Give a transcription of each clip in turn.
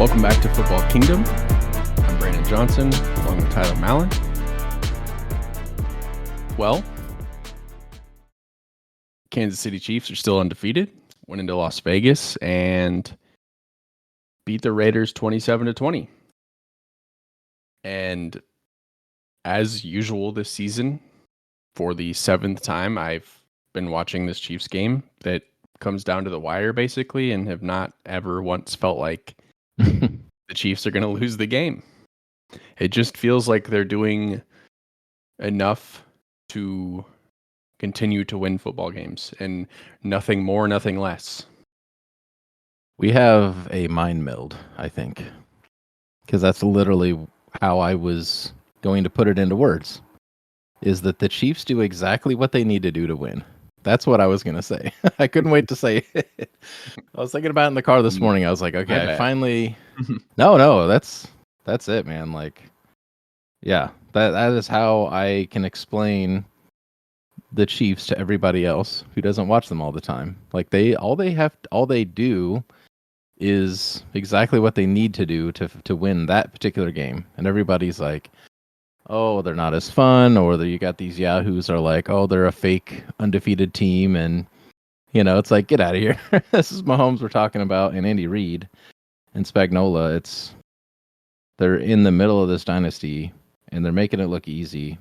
Welcome back to Football Kingdom. I'm Brandon Johnson, along with Tyler Mallon. Well, Kansas City Chiefs are still undefeated, went into Las Vegas and beat the Raiders 27-20. And as usual this season, for the seventh time, I've been watching this Chiefs game that comes down to the wire, basically, and have not ever once felt like the Chiefs are going to lose the game. It just feels like they're doing enough to continue to win football games, and nothing more, nothing less. We have a mind meld, I think, because that's literally how I was going to put it into words, is that the Chiefs do exactly what they need to do to win. That's what I was going to say. I couldn't wait to say it. I was thinking about it in the car this morning. I was like, okay, I finally... No, that's it, man. Like, yeah, that is how I can explain the Chiefs to everybody else who doesn't watch them all the time. Like, all they do is exactly what they need to do to win that particular game. And everybody's like, oh, they're not as fun, or you got these yahoos are like, oh, they're a fake undefeated team, and it's like, get out of here. This is Mahomes we're talking about, and Andy Reid and Spagnuolo. They're in the middle of this dynasty, and they're making it look easy.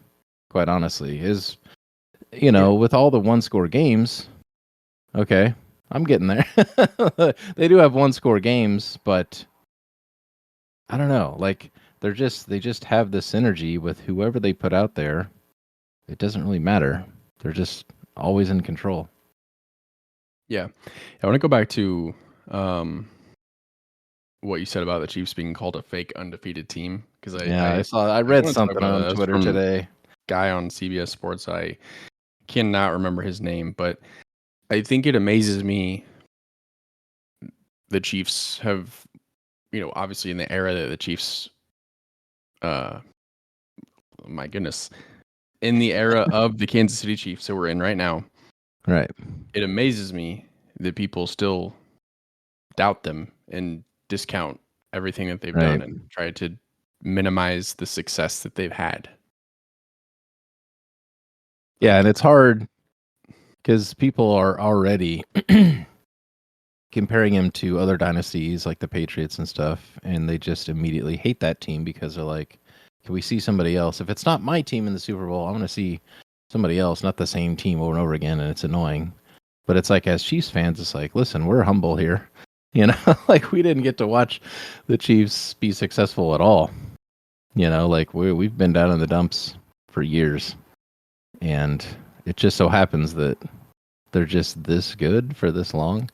Quite honestly, with all the one-score games, okay, I'm getting there. They do have one-score games, but I don't know. Like, they just have this synergy with whoever they put out there. It doesn't really matter. They're just always in control. Yeah. I want to go back to what you said about the Chiefs being called a fake undefeated team. Because I read something on Twitter today. Guy on CBS Sports. I cannot remember his name, but I think it amazes me. The Chiefs have, obviously in the era that the Chiefs, my goodness, in the era of the Kansas City Chiefs that we're in right now, right? It amazes me that people still doubt them and discount everything that they've done and try to minimize the success that they've had. Yeah, and it's hard because people are already comparing him to other dynasties like the Patriots and stuff, and they just immediately hate that team because they're like, can we see somebody else? If it's not my team in the Super Bowl, I want to see somebody else, not the same team over and over again, and it's annoying. But it's like, as Chiefs fans, it's like, listen, we're humble here. Like, we didn't get to watch the Chiefs be successful at all. Like, we've been down in the dumps for years. And it just so happens that they're just this good for this long,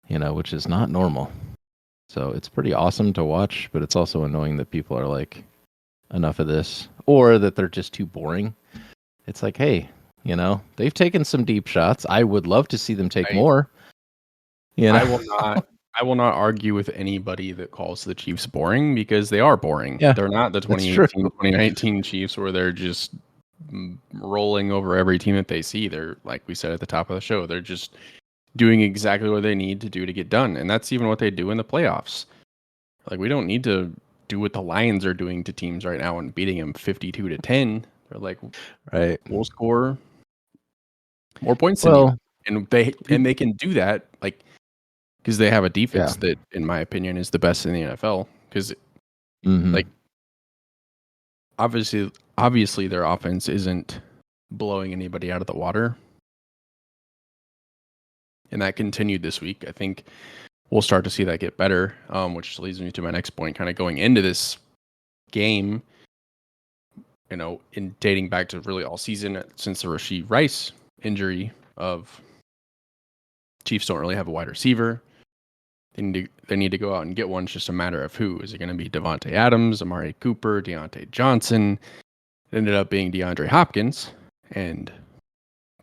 which is not normal. So it's pretty awesome to watch, but it's also annoying that people are like, enough of this, or that they're just too boring. It's like, hey, they've taken some deep shots. I would love to see them take more. I will not argue with anybody that calls the Chiefs boring, because they are boring. Yeah, they're not the 2018, 2019 Chiefs where they're just rolling over every team that they see. They're, like we said at the top of the show, they're just doing exactly what they need to do to get done. And that's even what they do in the playoffs. Like, we don't need to do what the Lions are doing to teams right now and beating them 52-10. They're like, right, we'll score more points than you. And they can do that, like, because they have a defense that, in my opinion, is the best in the NFL. Because, like, obviously their offense isn't blowing anybody out of the water. And that continued this week. I think we'll start to see that get better, which leads me to my next point, kind of going into this game, in dating back to really all season since the Rashee Rice injury of Chiefs don't really have a wide receiver. They need to go out and get one. It's just a matter of who. Is it going to be Devontae Adams, Amari Cooper, Deontay Johnson? It ended up being DeAndre Hopkins, and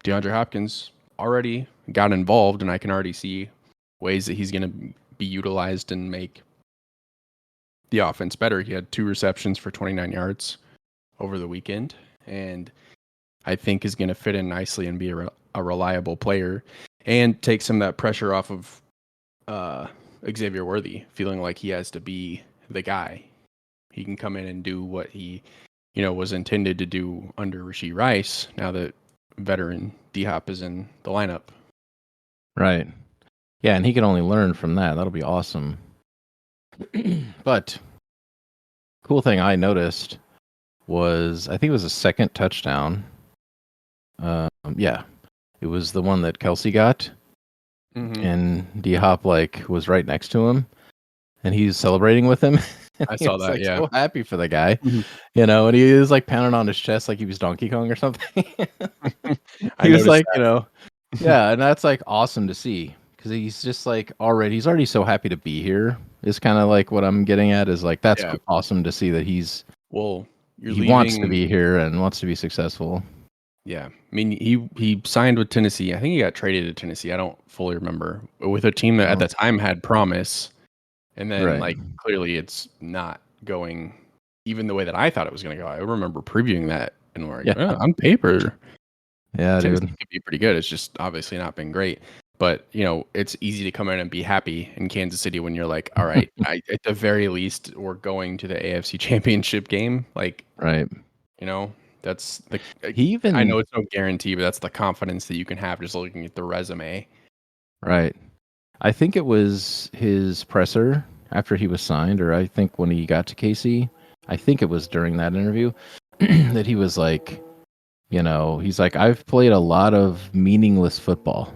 DeAndre Hopkins already got involved, and I can already see ways that he's going to be utilized and make the offense better. He had 2 receptions for 29 yards over the weekend, and I think is going to fit in nicely and be a reliable player and take some of that pressure off of Xavier Worthy, feeling like he has to be the guy. He can come in and do what he, was intended to do under Rashee Rice. Now that veteran D Hop is in the lineup, Right. Yeah, and he can only learn from that. That'll be awesome. But cool thing I noticed was I think it was a second touchdown. Yeah, it was the one that Kelsey got, and D Hop was right next to him, and he's celebrating with him. I He saw was that. Yeah, so happy for the guy, Mhm. and he was pounding on his chest like he was Donkey Kong or something. I He was noticed that. yeah, and that's awesome to see because he's just he's already so happy to be here. Is kind of what I'm getting at is that's Yeah. awesome to see that Well, you're he wants to leaving. be here and wants to be successful. Yeah, I mean, he signed with Tennessee. I think he got traded to Tennessee. I don't fully remember, with a team that at the time had promise, and then Right. clearly it's not going even the way that I thought it was going to go. I remember previewing that and we're like, Yeah. on paper, Yeah, Tennessee dude. could be pretty good. It's just obviously not been great. But it's easy to come in and be happy in Kansas City when you're like, all right, at the very least, we're going to the AFC Championship game. Right. That's the. He I even know it's no guarantee, but that's the confidence that you can have just looking at the resume. right. I think it was his presser after he was signed, or I think when he got to KC. I think it was during that interview that he was he's I've played a lot of meaningless football.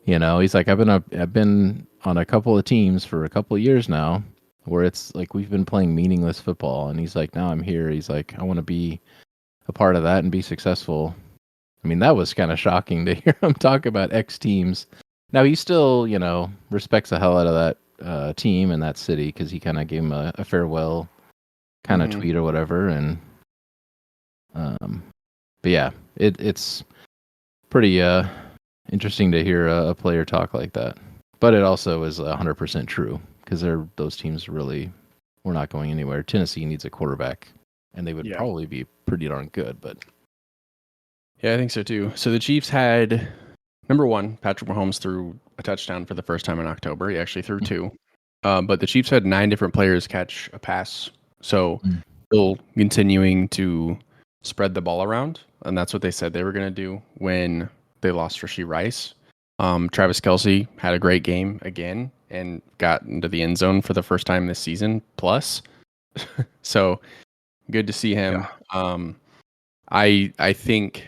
He's I've been on a couple of teams for a couple of years now where it's we've been playing meaningless football, and he's now I'm here. He's I want to be a part of that and be successful. I mean, that was kind of shocking to hear him talk about X teams. Now he still, respects the hell out of that team and that city because he kind of gave him a farewell kind of tweet or whatever. And but yeah, it's pretty interesting to hear a player talk like that. But it also is 100% true because those teams really were not going anywhere. Tennessee needs a quarterback, and they would probably be pretty darn good. But yeah, I think so too. So the Chiefs had number one, Patrick Mahomes threw a touchdown for the first time in October. He actually threw two. But the Chiefs had 9 different players catch a pass. So still continuing to spread the ball around. And that's what they said they were going to do when they lost Rashee Rice. Travis Kelce had a great game again and got into the end zone for the first time this season plus. So good to see him. Yeah. I think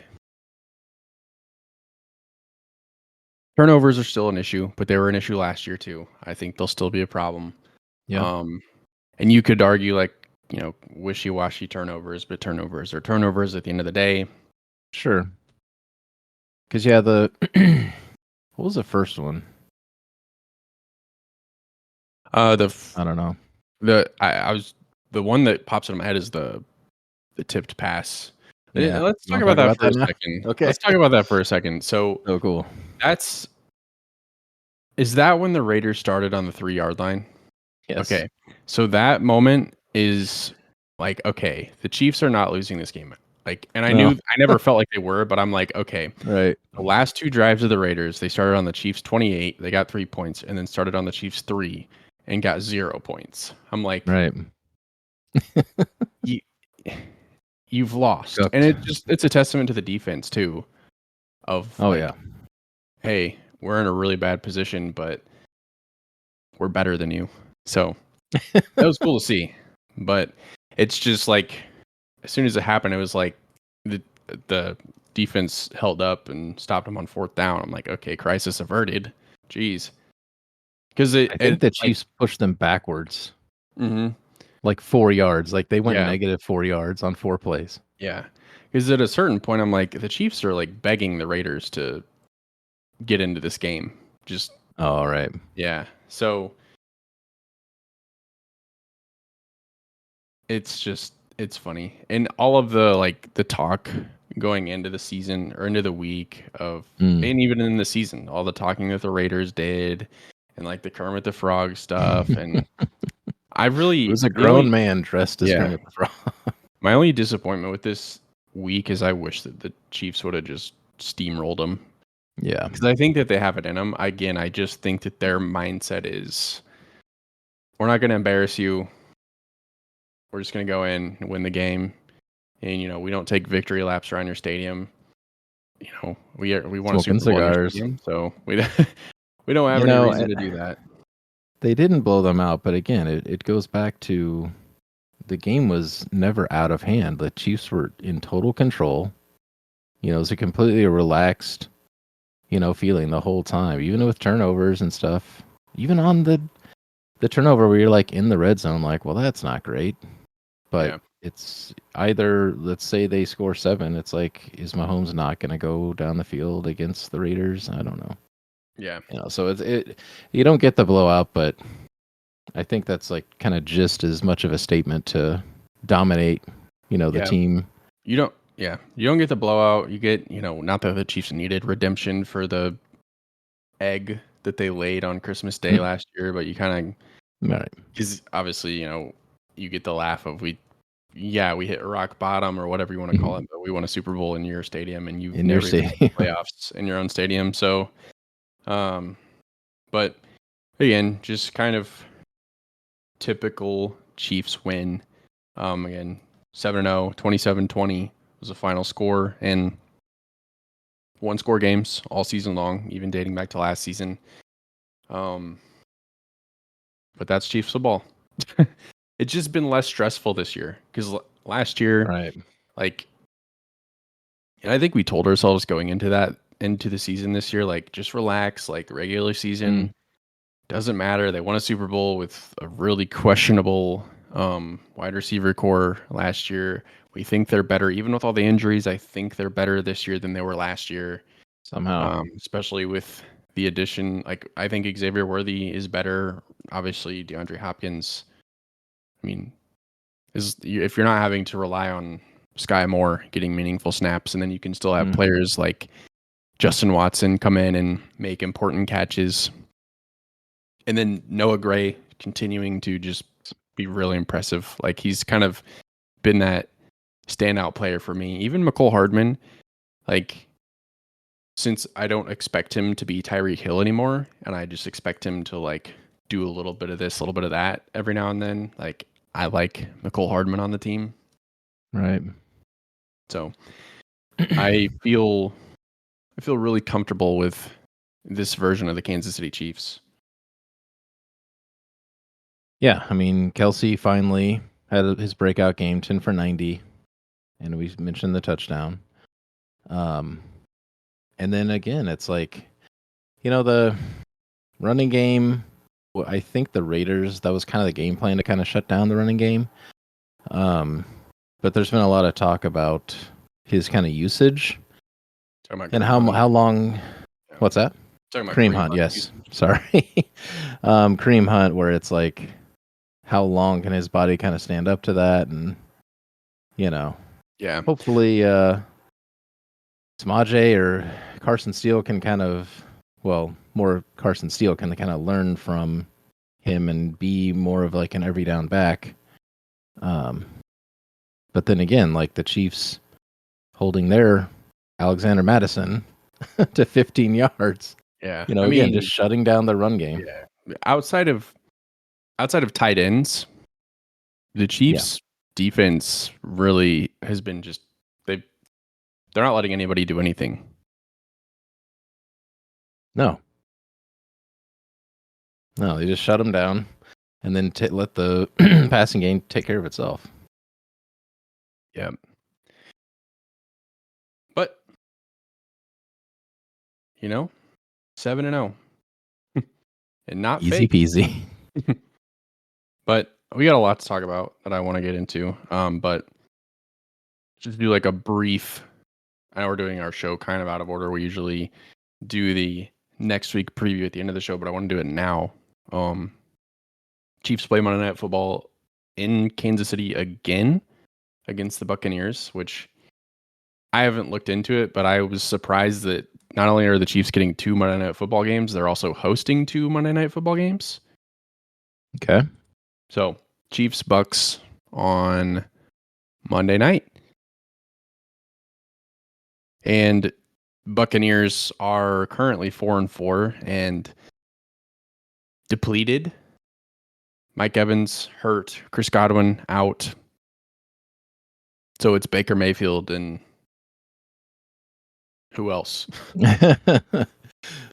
turnovers are still an issue, but they were an issue last year too. I think they'll still be a problem. yeah, And you could argue wishy-washy turnovers, but turnovers are turnovers at the end of the day. sure. Because the what was the first one? I don't know. The one that pops in my head is the tipped pass. Yeah. Let's talk about that for a second. Okay. Let's talk about that for a second. So cool. Is that when the Raiders started on the 3-yard line? Yes. Okay. So that moment is okay, the Chiefs are not losing this game. And I knew I never felt like they were, but I'm okay. Right. The last 2 drives of the Raiders, they started on the Chiefs 28, they got 3 points, and then started on the Chiefs 3 and got 0 points. I'm right. You've lost. And it's a testament to the defense too. Hey, we're in a really bad position, but we're better than you. So that was cool to see. But it's just as soon as it happened, it was the defense held up and stopped them on 4th down. I'm okay, crisis averted. Jeez. Because I think the Chiefs pushed them backwards. 4 yards. They went negative 4 yards on 4 plays. Yeah. Because at a certain point, I'm the Chiefs are begging the Raiders to get into this game. Just. Oh, right. Yeah. So it's funny. And all of the the talk going into the season or into the week of and even in the season, all the talking that the Raiders did and the Kermit the Frog stuff and it was a grown man dressed as Kermit the Frog. My only disappointment with this week is I wish that the Chiefs would have just steamrolled them. Yeah. Because I think that they have it in them. Again, I just think that their mindset is we're not going to embarrass you. We're just going to go in and win the game. And, we don't take victory laps around your stadium. We won a Smoking Super Bowl in your cigars. stadium, so we don't have any reason to do that. They didn't blow them out, but again, it goes back to the game was never out of hand. The Chiefs were in total control. It was a completely relaxed, feeling the whole time, even with turnovers and stuff. Even on the turnover where you're like in the red zone, like, well, that's not great. But it's either, let's say they score 7. It's like, is Mahomes not going to go down the field against the Raiders? I don't know. Yeah. So you don't get the blowout, but I think that's like kind of just as much of a statement to dominate, the team. You don't get the blowout. You get, not that the Chiefs needed redemption for the egg that they laid on Christmas Day last year, but you kind of, right? Because obviously, you get the laugh of we hit rock bottom or whatever you want to call it, but we won a Super Bowl in your stadium, and you've never been in the playoffs in your own stadium. So, but again, just kind of typical Chiefs win. Again, 7-0, 27-20 was the final score, and one-score games all season long, even dating back to last season. But that's Chiefs football. It's just been less stressful this year because last year, right? And I think we told ourselves going into the season this year, like, just relax, like, regular season doesn't matter. They won a Super Bowl with a really questionable wide receiver core last year. We think they're better, even with all the injuries. I think they're better this year than they were last year. Somehow, especially with the addition. Like, I think Xavier Worthy is better. Obviously, DeAndre Hopkins. I mean, if you're not having to rely on Sky Moore getting meaningful snaps, and then you can still have players like Justin Watson come in and make important catches, and then Noah Gray continuing to just be really impressive. Like, he's kind of been that standout player for me. Even McCole Hardman, like, since I don't expect him to be Tyreek Hill anymore, and I just expect him to, like, do a little bit of this, a little bit of that every now and then, like, I like McCole Hardman on the team. Right. So I feel really comfortable with this version of the Kansas City Chiefs. Yeah, I mean, Kelsey finally had his breakout game, 10 for 90, and we mentioned the touchdown. And then again, it's like, the running game. Well, I think the Raiders, that was kind of the game plan to kind of shut down the running game. But there's been a lot of talk about his kind of usage and how long. Yeah. What's that? Kareem Hunt, yes. Usage. Sorry. Kareem Hunt, where it's like, how long can his body kind of stand up to that? And, hopefully Samaje or Carson Steele can kind of, more Carson Steele can kind of learn from him and be more of like an every down back. But then again, like the Chiefs holding their Alexander Madison to 15 yards. Yeah. Again, just shutting down the run game. Yeah. Outside of tight ends, the Chiefs defense really has been just they're not letting anybody do anything. No, they just shut them down and then let the passing game take care of itself. Yeah. But 7-0. And not easy fake. peasy. But we got a lot to talk about that I want to get into. But just do like a brief. I know we're doing our show kind of out of order. We usually do the next week preview at the end of the show, but I want to do it now. Chiefs play Monday Night Football in Kansas City again against the Buccaneers, which I haven't looked into it, but I was surprised that not only are the Chiefs getting 2 Monday Night Football games, they're also hosting 2 Monday Night Football games. Okay. So Chiefs Bucks on Monday night. And Buccaneers are currently 4-4 and depleted. Mike Evans hurt, Chris Godwin out. So it's Baker Mayfield and who else?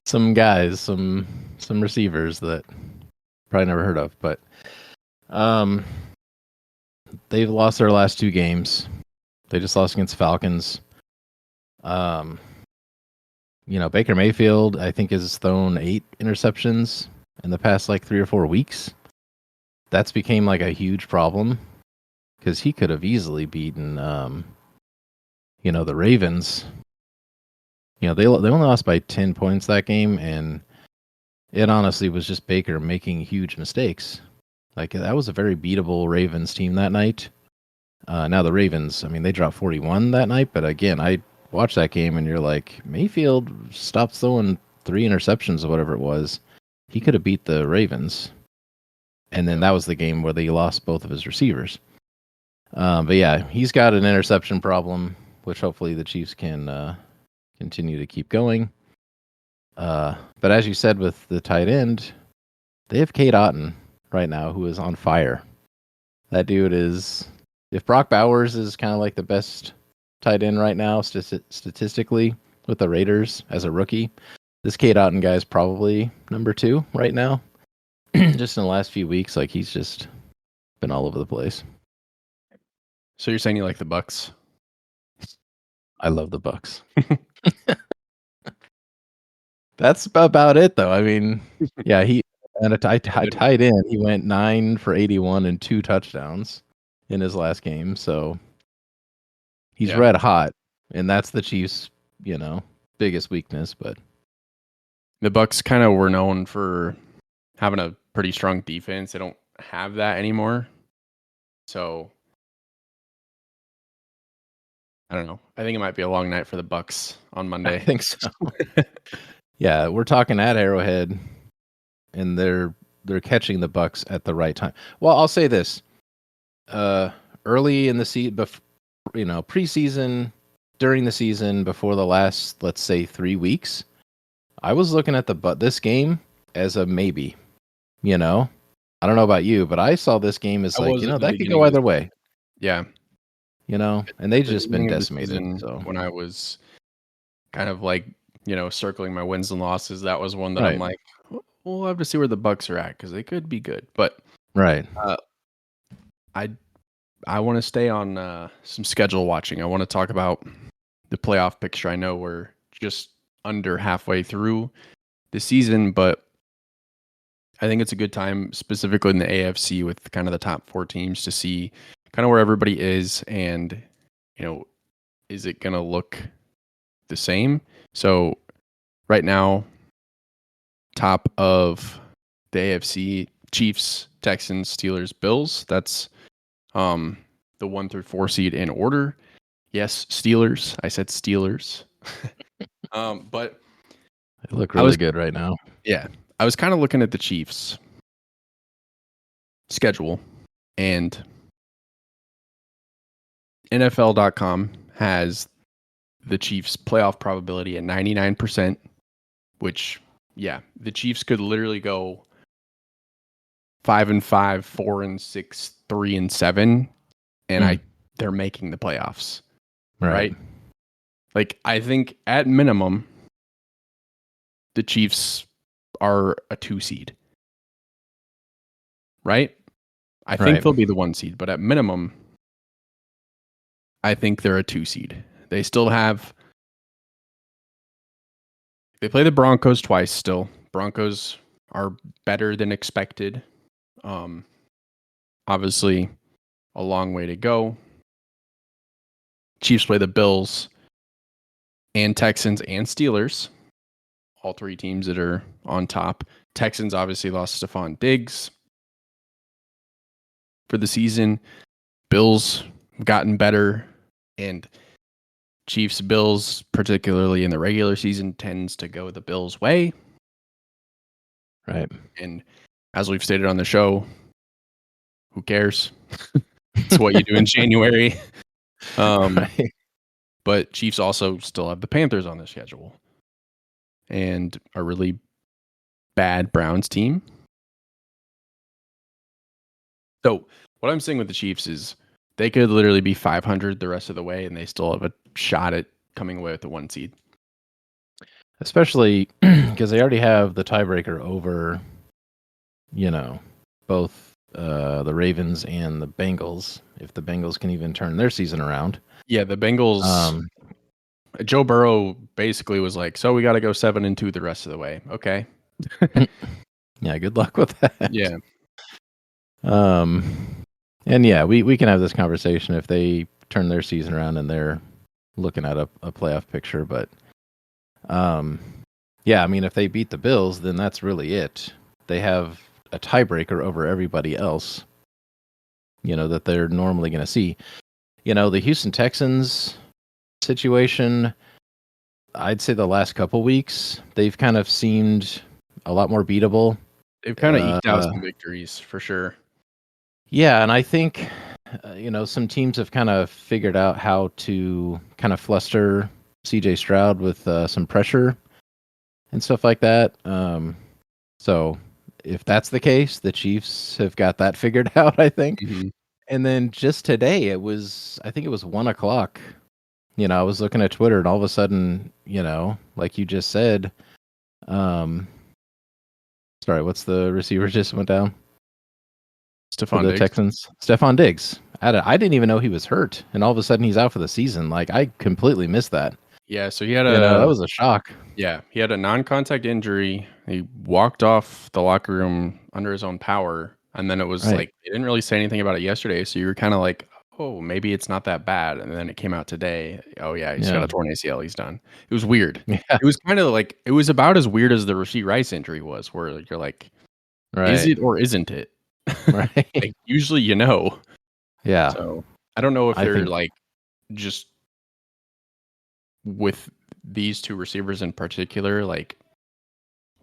Some guys, some receivers that probably never heard of, but they've lost their last 2 games. They just lost against Falcons. Baker Mayfield, I think, has thrown 8 interceptions in the past like 3 or 4 weeks. That's became like a huge problem because he could have easily beaten, the Ravens. They only lost by 10 points that game, and it honestly was just Baker making huge mistakes. Like, that was a very beatable Ravens team that night. Now the Ravens, I mean, they dropped 41 that night, but again, I watched that game and you're like, Mayfield stopped throwing 3 interceptions or whatever it was. He could have beat the Ravens. And then that was the game where they lost both of his receivers. But yeah, he's got an interception problem, which hopefully the Chiefs can continue to keep going. But as you said with the tight end, they have Cade Otton right now, who is on fire. That dude is... If Brock Bowers is kind of like the best tight end right now, statistically, with the Raiders as a rookie, this Cade Otton guy is probably number 2 right now. Just in the last few weeks, like, he's just been all over the place. So you're saying you like the Bucs? I love the Bucs. That's about it, though. I mean, yeah, he and a tight end. He went 9 for 81 and 2 touchdowns in his last game. So he's red hot, and that's the Chiefs' biggest weakness. But the Bucs kind of were known for having a pretty strong defense. They don't have that anymore. So I don't know. I think it might be a long night for the Bucs on Monday. I think so. Yeah, we're talking at Arrowhead, and they're catching the Bucs at the right time. Well, I'll say this: early in the season, preseason, during the season, before the last, let's say, 3 weeks, I was looking at this game as a maybe. I don't know about you, but I saw this game as that could go either way. Yeah. And they've just been decimated. So when I was kind of like, circling my wins and losses, that was one that right. I'm like, we'll have to see where the Bucs are at because they could be good. But right, I want to stay on some schedule watching. I want to talk about the playoff picture. I know we're just under halfway through the season, but I think it's a good time, specifically in the AFC, with kind of the top 4 teams, to see kind of where everybody is, and is it going to look the same? So right now, top of the AFC: Chiefs, Texans, Steelers, Bills. That's the 1 through 4 seed in order. Yes, Steelers. I said Steelers. But they look really good right now. Yeah, I was kind of looking at the Chiefs' schedule, and NFL.com has the Chiefs' playoff probability at 99%, which, the Chiefs could literally go 5-5, 4-6, 3-7, and they're making the playoffs. Right? Like, I think at minimum, the Chiefs are a 2 seed. Right? I think they'll be the 1 seed, but at minimum, I think they're a 2 seed. They still have... They play the Broncos twice still. Broncos are better than expected. Obviously, a long way to go. Chiefs play the Bills and Texans and Steelers. All 3 teams that are on top. Texans obviously lost Stephon Diggs for the season. Bills gotten better, and Chiefs Bills, particularly in the regular season, tends to go the Bills' way. Right. And as we've stated on the show, who cares? It's what you do in January. Right. But Chiefs also still have the Panthers on the schedule, and a really bad Browns team. So what I'm saying with the Chiefs is they could literally be 500 the rest of the way, and they still have a shot at coming away with the 1 seed. Especially because they already have the tiebreaker over, both the Ravens and the Bengals. If the Bengals can even turn their season around. Yeah, the Bengals. Joe Burrow basically was like, "So we got to go 7-2 the rest of the way." Okay. Yeah, good luck with that. Yeah. And yeah, we can have this conversation if they turn their season around and they're looking at a playoff picture. But yeah, I mean, if they beat the Bills, then that's really it. They have a tiebreaker over everybody else, that they're normally going to see. The Houston Texans situation, I'd say the last couple weeks, they've kind of seemed a lot more beatable. They've kind of eked out some victories for sure. Yeah, and I think, some teams have kind of figured out how to kind of fluster CJ Stroud with some pressure and stuff like that. So if that's the case, the Chiefs have got that figured out, I think. Mm-hmm. And then just today, I think it was 1:00. I was looking at Twitter, and all of a sudden, like you just said, sorry, what's the receiver just went down? Stephon the Diggs. Texans. Stephon Diggs. I didn't even know he was hurt, and all of a sudden he's out for the season. Like, I completely missed that. Yeah, so he had that was a shock. Yeah, he had a non-contact injury. He walked off the locker room under his own power, and then it was Right. like they didn't really say anything about it yesterday, so you were kind of like, oh, maybe it's not that bad. And then it came out today. Oh yeah, he's got a torn ACL. He's done. It was weird. Yeah. It was kind of like it was about as weird as the Rashee Rice injury was, where you're like, is it or isn't it? Right. Like, usually, Yeah. So I don't know if I they're think- like just with these two receivers in particular, like,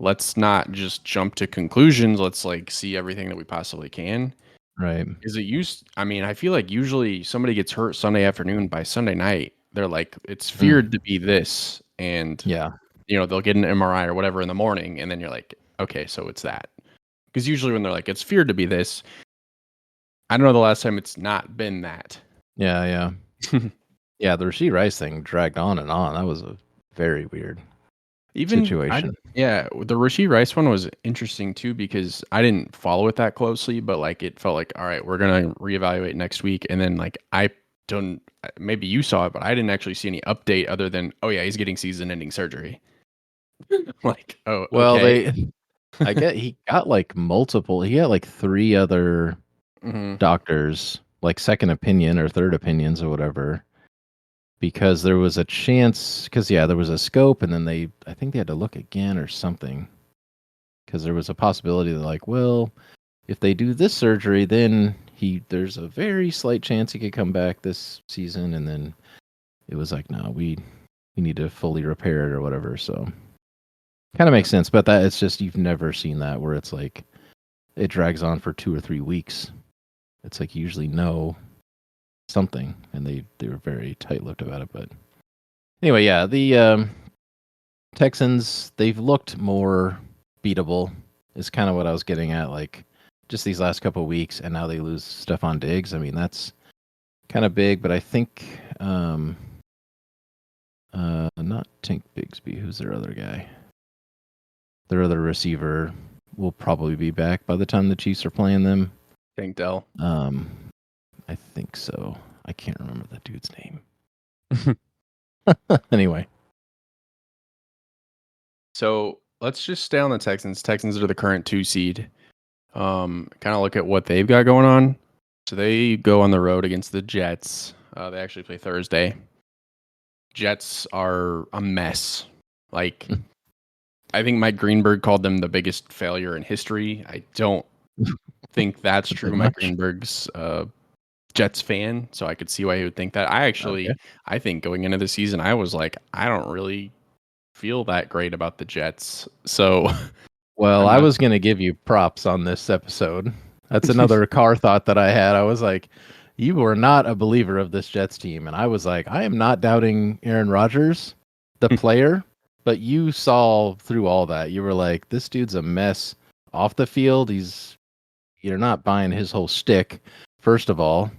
let's not just jump to conclusions. Let's like see everything that we possibly can. Right. Is it I mean, I feel like usually somebody gets hurt Sunday afternoon. By Sunday night, they're like, it's feared to be this, and Yeah. they'll get an MRI or whatever in the morning, and then you're like, okay, so it's that. Because usually when they're like, it's feared to be this, I don't know the last time it's not been that. Yeah. Yeah, the Rashee Rice thing dragged on and on. That was a very weird situation. The Rashee Rice one was interesting too, because I didn't follow it that closely, but like it felt like, all right, we're gonna reevaluate next week, and then like I don't, maybe you saw it, but I didn't actually see any update other than, oh yeah, he's getting season-ending surgery. Like, oh Well, okay. he got like multiple. He got like 3 other Mhm. doctors, like second opinion or third opinions or whatever, because there was a chance. Because there was a scope, and then I think they had to look again or something, because there was a possibility that, like, well, if they do this surgery, then there's a very slight chance he could come back this season, and then it was like, no, we need to fully repair it or whatever. So kind of makes sense, but that it's just, you've never seen that where it's like it drags on for 2 or 3 weeks. It's like you usually know something, and they were very tight-lipped about it. But anyway, yeah, the Texans, they've looked more beatable is kind of what I was getting at, like just these last couple of weeks, and now they lose Stephon Diggs. I mean, that's kind of big, but I think not Tank Bigsby, who's their other guy? Their other receiver will probably be back by the time the Chiefs are playing them. Tank Dell. I think so. I can't remember that dude's name. Anyway. So let's just stay on the Texans. Texans are the current 2 seed. Kind of look at what they've got going on. So they go on the road against the Jets. They actually play Thursday. Jets are a mess. Like, I think Mike Greenberg called them the biggest failure in history. I don't think that's true. Mike Greenberg's Jets fan, so I could see why he would think that. I think going into the season, I was like, I don't really feel that great about the Jets. So, well, I was going to give you props on this episode. That's another car thought that I had. I was like, you were not a believer of this Jets team, and I was like, I am not doubting Aaron Rodgers, the player, but you saw through all that. You were like, this dude's a mess off the field. He's you're not buying his whole shtick, first of all.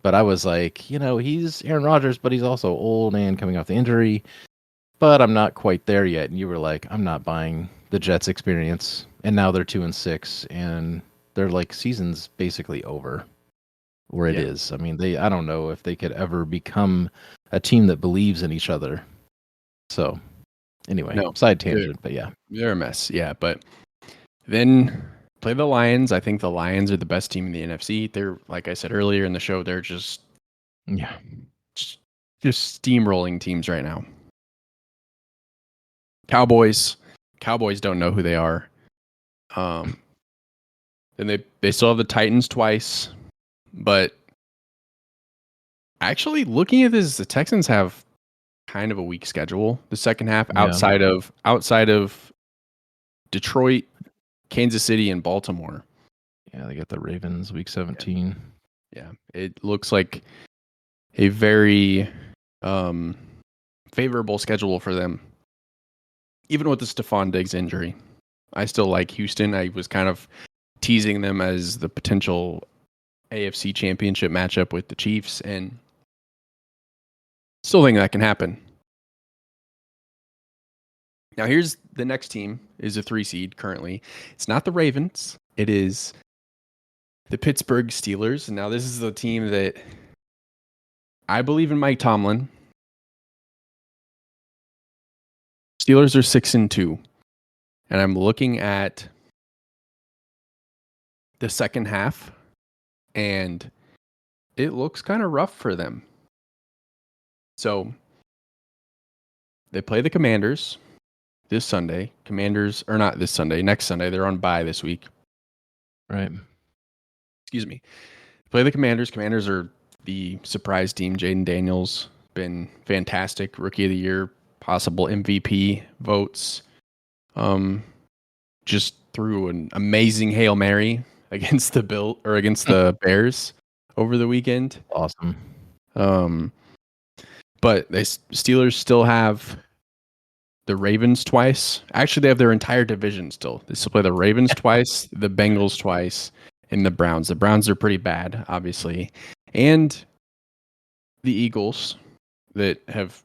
But I was like, he's Aaron Rodgers, but he's also old and coming off the injury. But I'm not quite there yet. And you were like, I'm not buying the Jets experience. And now they're 2-6, and their season's basically over where it is. I mean, I don't know if they could ever become a team that believes in each other. So anyway, side tangent, but yeah. They're a mess. Yeah. But then play the Lions. I think the Lions are the best team in the NFC. They're, like I said earlier in the show, they're just steamrolling teams right now. Cowboys don't know who they are. And they still have the Titans twice, but actually looking at this, the Texans have kind of a weak schedule the second half outside of Detroit, Kansas City, and Baltimore. Yeah, they got the Ravens week 17. Yeah, it looks like a very favorable schedule for them. Even with the Stephon Diggs injury, I still like Houston. I was kind of teasing them as the potential AFC championship matchup with the Chiefs, and still think that can happen. Now, here's the next team is a 3 seed currently. It's not the Ravens. It is the Pittsburgh Steelers. And now this is the team that I believe in Mike Tomlin. Steelers are 6-2. And I'm looking at the second half, and it looks kind of rough for them. So they play the Commanders this Sunday. Commanders, or not this Sunday, next Sunday. They're on bye this week. Right. Excuse me. Play the Commanders. Commanders are the surprise team. Jaden Daniels been fantastic. Rookie of the Year, possible MVP votes. Just threw an amazing Hail Mary against the Bears over the weekend. Awesome. But the Steelers still have the Ravens twice. Actually, they have their entire division still. They still play the Ravens twice, the Bengals twice, and the Browns. The Browns are pretty bad, obviously. And the Eagles that have,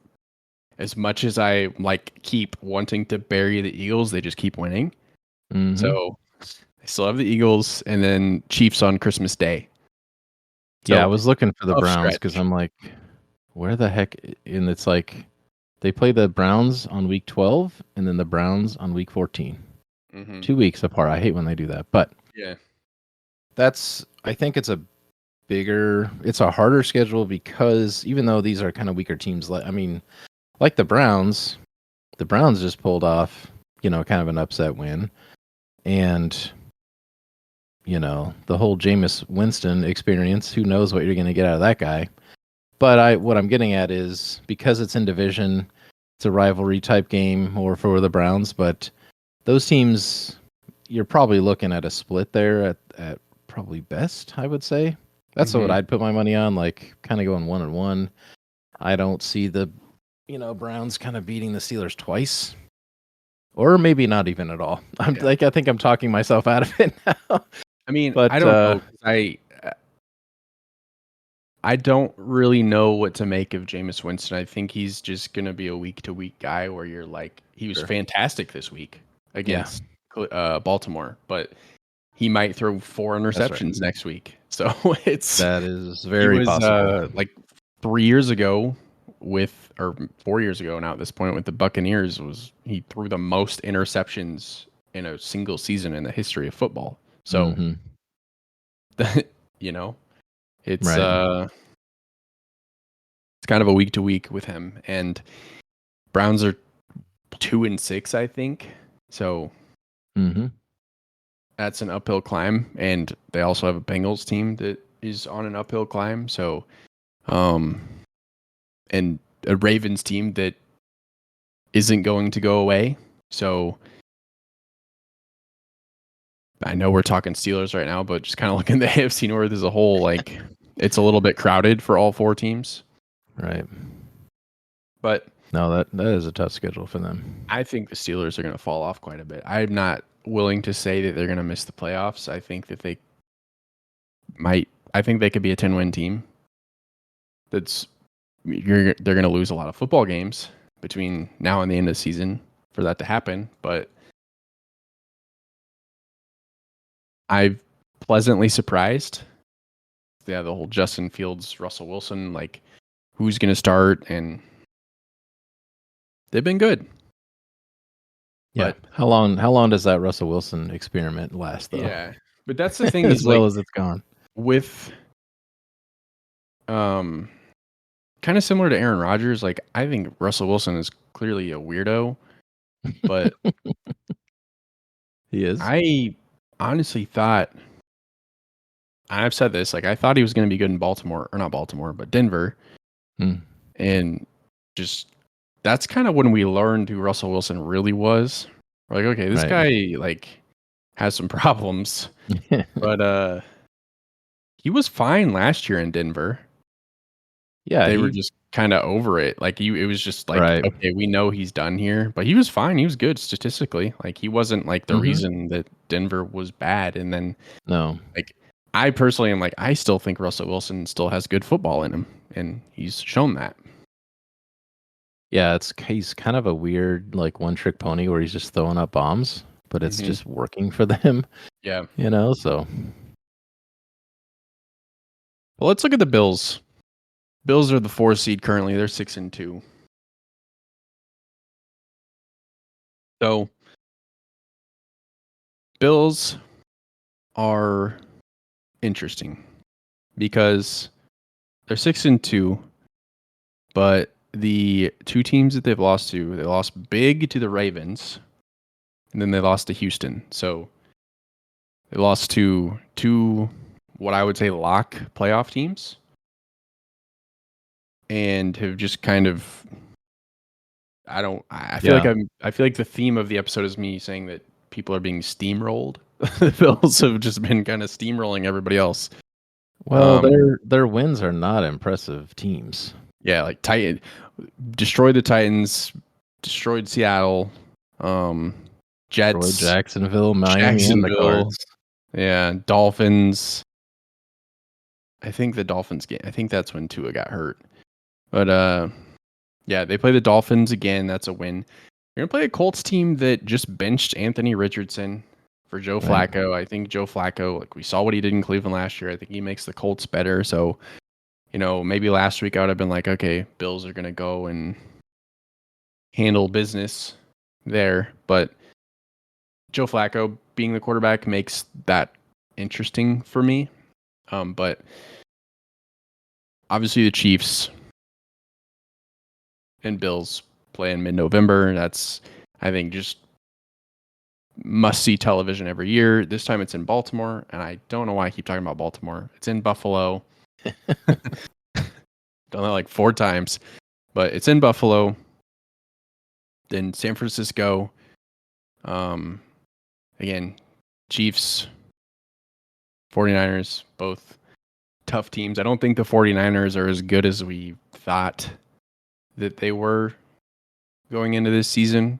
as much as I keep wanting to bury the Eagles, they just keep winning. Mm-hmm. So I still have the Eagles, and then Chiefs on Christmas Day. So, yeah, I was looking for the Browns because I'm like, where the heck? And it's like they play the Browns on week 12 and then the Browns on week 14. Mm-hmm. 2 weeks apart. I hate when they do that. But yeah, I think it's a harder schedule because even though these are kind of weaker teams, like the Browns just pulled off, kind of an upset win. And, the whole Jameis Winston experience, who knows what you're going to get out of that guy. But what I'm getting at is because it's in division, it's a rivalry type game more for the Browns. But those teams, you're probably looking at a split there at probably best, I would say. That's what I'd put my money on, kind of going 1-1. I don't see the, Browns kind of beating the Steelers twice. Or maybe not even at all. I think I'm talking myself out of it now. But I don't know. I don't really know what to make of Jameis Winston. I think he's just going to be a week-to-week guy where you're like, he was fantastic this week against Baltimore, but he might throw 4 interceptions next week. So that is very possible. 3 years ago or 4 years ago now at this point with the Buccaneers he threw the most interceptions in a single season in the history of football. So, it's it's kind of a week to week with him, and Browns are 2-6, I think. So that's an uphill climb, and they also have a Bengals team that is on an uphill climb. So, and a Ravens team that isn't going to go away. So I know we're talking Steelers right now, but just kind of looking at the AFC North as a whole, it's a little bit crowded for all 4 teams. Right. But no, that is a tough schedule for them. I think the Steelers are going to fall off quite a bit. I'm not willing to say that they're going to miss the playoffs. I think that they I think they could be a 10-win team. They're going to lose a lot of football games between now and the end of the season for that to happen, but I'm pleasantly surprised. Yeah, the whole Justin Fields, Russell Wilson, like who's going to start, and they've been good. Yeah. But How long does that Russell Wilson experiment last, though? yeah, but that's the thing As is well like as it's gone. with kind of similar to Aaron Rodgers. Like I think Russell Wilson is clearly a weirdo, but He is. I honestly thought, I've said this, like I thought he was going to be good in Baltimore, or not Baltimore, but Denver. And just that's kind of when we learned who Russell Wilson really was. We're like, okay, this guy like has some problems, but he was fine last year in Denver. Yeah, They were just kind of over it. Like it was just like, Right. okay, we know he's done here, but he was fine. He was good statistically. Like he wasn't like the reason that Denver was bad. And then No. like I personally am like, I still think Russell Wilson still has good football in him, and he's shown that. Yeah, he's kind of a weird like one-trick pony where he's just throwing up bombs, but it's just working for them. Yeah. So. Well, let's look at the Bills. Bills are the 4th seed currently. They're 6-2. So Bills are interesting because they're 6-2, but the two teams that they've lost to, they lost big to the Ravens, and then they lost to Houston. So they lost to two, what I would say, lock playoff teams, and have just kind of, I feel like the theme of the episode is me saying that people are being steamrolled. The Bills have just been kind of steamrolling everybody else. Well, their wins are not impressive teams. Yeah, like destroyed the Titans, destroyed Seattle, Jets, Destroyed Jacksonville, Miami, and the Cards. Yeah, Dolphins. I think the Dolphins game. I think that's when Tua got hurt. But yeah, they play the Dolphins again. That's a win. You're gonna play a Colts team that just benched Anthony Richardson for Joe Flacco. I think Joe Flacco, like we saw what he did in Cleveland last year. I think he makes the Colts better. So, maybe last week I would have been like, okay, Bills are gonna go and handle business there. But Joe Flacco being the quarterback makes that interesting for me. But obviously the Chiefs and Bills play in mid-November. That's, I think, just must-see television every year. This time it's in Baltimore, and I don't know why I keep talking about Baltimore. It's in Buffalo. Done that like 4 times, but it's in Buffalo. Then San Francisco. Again, Chiefs, 49ers, both tough teams. I don't think the 49ers are as good as we thought that they were going into this season.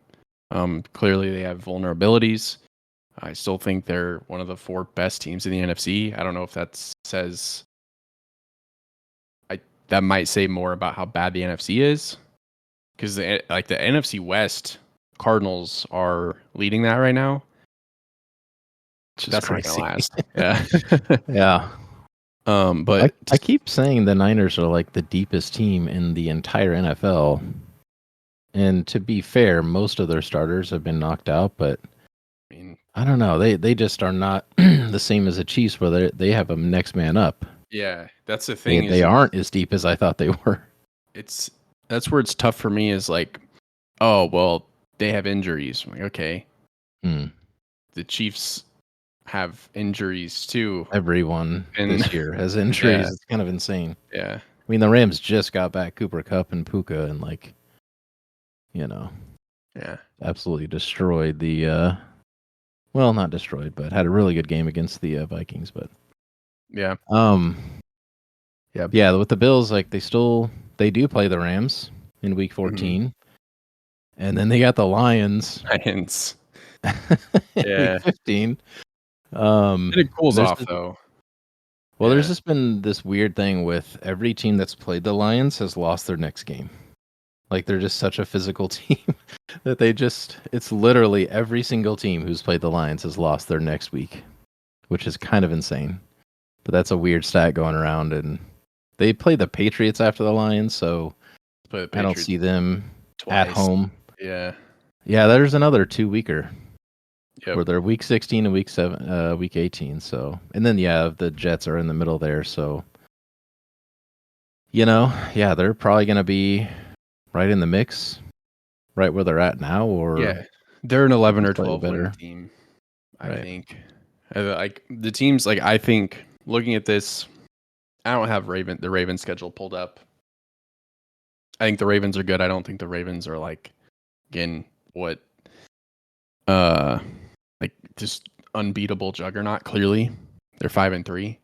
Clearly, they have vulnerabilities. I still think they're one of the 4 best teams in the NFC. I don't know if that says... that might say more about how bad the NFC is. Because the NFC West, Cardinals are leading that right now. That's crazy. not gonna last. Yeah. Yeah. But I keep saying the Niners are like the deepest team in the entire NFL. And to be fair, most of their starters have been knocked out, but I mean, I don't know. They just are not the same as the Chiefs, where they have a next man up. yeah, that's the thing. They aren't as deep as I thought they were. That's where it's tough for me. Is like, oh well, they have injuries. I'm like, okay, the Chiefs have injuries too. Everyone this year has injuries. Yeah. It's kind of insane. Yeah. I mean, the Rams just got back Cooper Kupp and Puka, and yeah, absolutely destroyed the. Well, not destroyed, but had a really good game against the Vikings. But yeah, yeah. With the Bills, like they do play the Rams in Week 14, and then they got the Lions. Yeah, Week 15. it cools off though. Well, there's Yeah. just been this weird thing with every team that's played the Lions has lost their next game. Like they're just such a physical team that it's literally every single team who's played the Lions has lost their next week, which is kind of insane. But that's a weird stat going around, and they play the Patriots after the Lions, so Play the I don't Patriots see them at twice. home. Yeah. Yeah, there's another 2-weeker Yep. where they're week 16 and week 18. So, and then the Jets are in the middle there. So, they're probably going to be right in the mix, right where they're at now, or Yeah. They're an 11 or slightly 12 win better. team, I Right. think. Like the teams, like I think looking at this, I don't have the Ravens schedule pulled up. I think the Ravens are good. I don't think the Ravens are like, again, what, like just unbeatable juggernaut. Clearly, they're 5-3.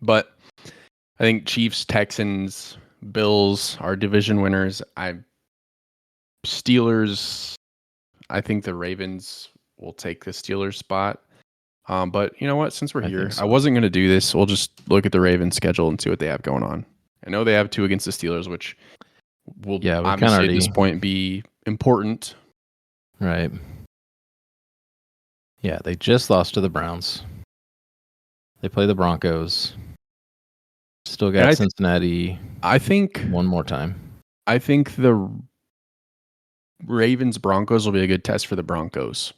But I think Chiefs, Texans, Bills are division winners. Steelers. I think the Ravens will take the Steelers spot. But you know what? Since we're I here, think I so. wasn't going to do this. We'll just look at the Ravens schedule and see what they have going on. I know they have 2 against the Steelers, which will We kind of obviously at this already, point be important. right. Yeah, they just lost to the Browns. They play the Broncos. Still got Cincinnati I think one more time. I think the Ravens Broncos will be a good test for the Broncos.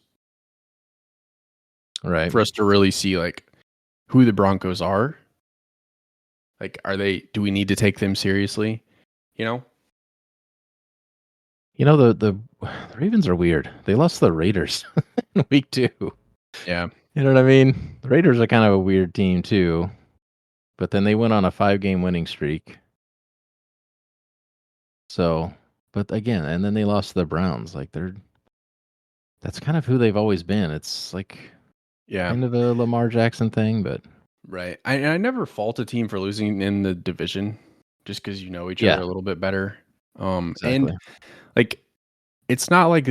Right. For us to really see like who the Broncos are. Like, do we need to take them seriously? You know? The Ravens are weird. They lost to the Raiders in week 2. Yeah. You know what I mean? The Raiders are kind of a weird team too, but then they went on a 5-game winning streak. So, but again, and then they lost to the Browns. Like that's kind of who they've always been. It's like kind of a Lamar Jackson thing, but right. I never fault a team for losing in the division just because you know each other a little bit better. Exactly. And like it's not like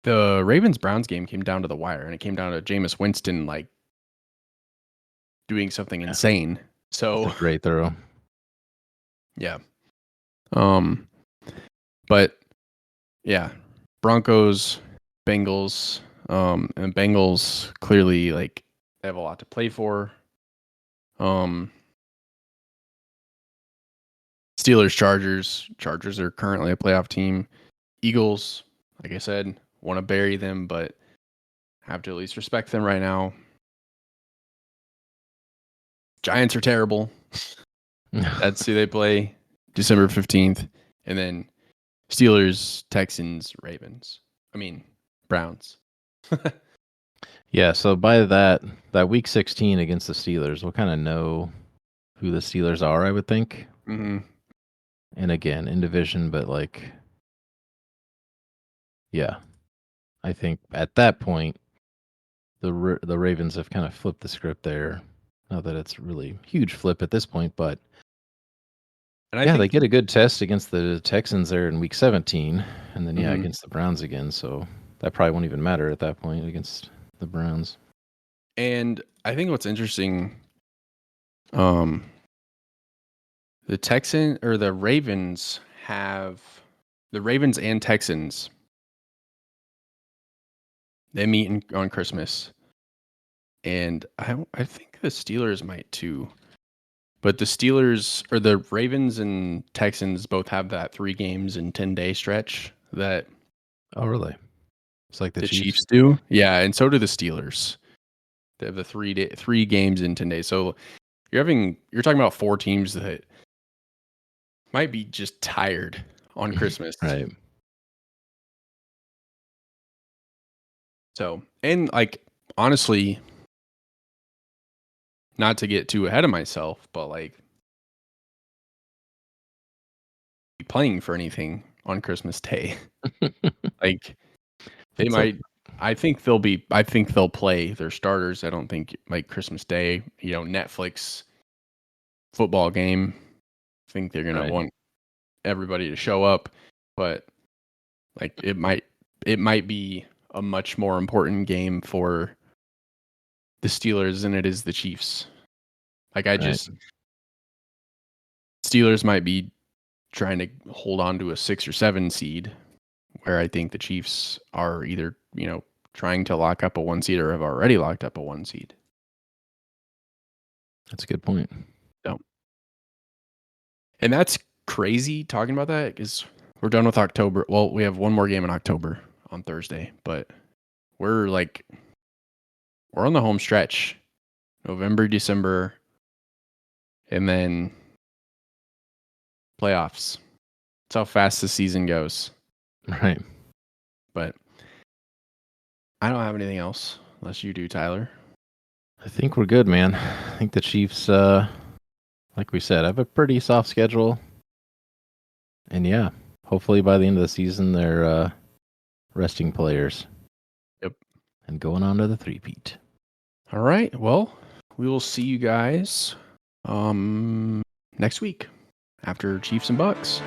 the Ravens Browns game came down to the wire and it came down to Jameis Winston like doing something insane. So That's a great throw. Yeah. But yeah, Broncos, Bengals, and Bengals clearly like they have a lot to play for. Steelers, Chargers. Chargers are currently a playoff team. Eagles, like I said, want to bury them, but have to at least respect them right now. Giants are terrible. That's who they play December 15th. And then Steelers, Texans, Ravens. I mean, Browns. Yeah, so by that week 16 against the Steelers, we'll kind of know who the Steelers are, I would think. Mm-hmm. And again, in division, but like, yeah, I think at that point, the Ravens have kind of flipped the script there. Not that it's really huge flip at this point, but And I they think get a good test against the Texans there in week 17, and then Mhm. against the Browns again. So that probably won't even matter at that point against the Browns. And I think what's interesting, the Ravens the Ravens and Texans. They meet on Christmas, and I think the Steelers might too. But the Steelers or the Ravens and Texans both have that 3 games in 10-day stretch that Oh, really? It's like the the Chiefs. Chiefs do. Yeah, and so do the Steelers. They have the 3 games in 10 days. So you're talking about 4 teams that might be just tired on Christmas. Right. So, and like honestly, not to get too ahead of myself, but like playing for anything on Christmas Day. Like they It's might I think they'll play their starters. I don't think like Christmas Day, Netflix football game. I think they're going to right. want everybody to show up, but like it might be a much more important game for the Steelers than it is the Chiefs. Like Steelers might be trying to hold on to a 6 or 7 seed, where I think the Chiefs are either, trying to lock up a 1 seed or have already locked up a 1 seed. That's a good point. So, and that's crazy talking about that because we're done with October. Well, we have one more game in October on Thursday, but we're on the home stretch, November, December, and then playoffs. That's how fast the season goes. Right. But I don't have anything else unless you do, Tyler. I think we're good, man. I think the Chiefs, like we said, have a pretty soft schedule. And yeah, hopefully by the end of the season, they're resting players. Yep. And going on to the three-peat. All right. Well, we will see you guys next week after Chiefs and Bucks.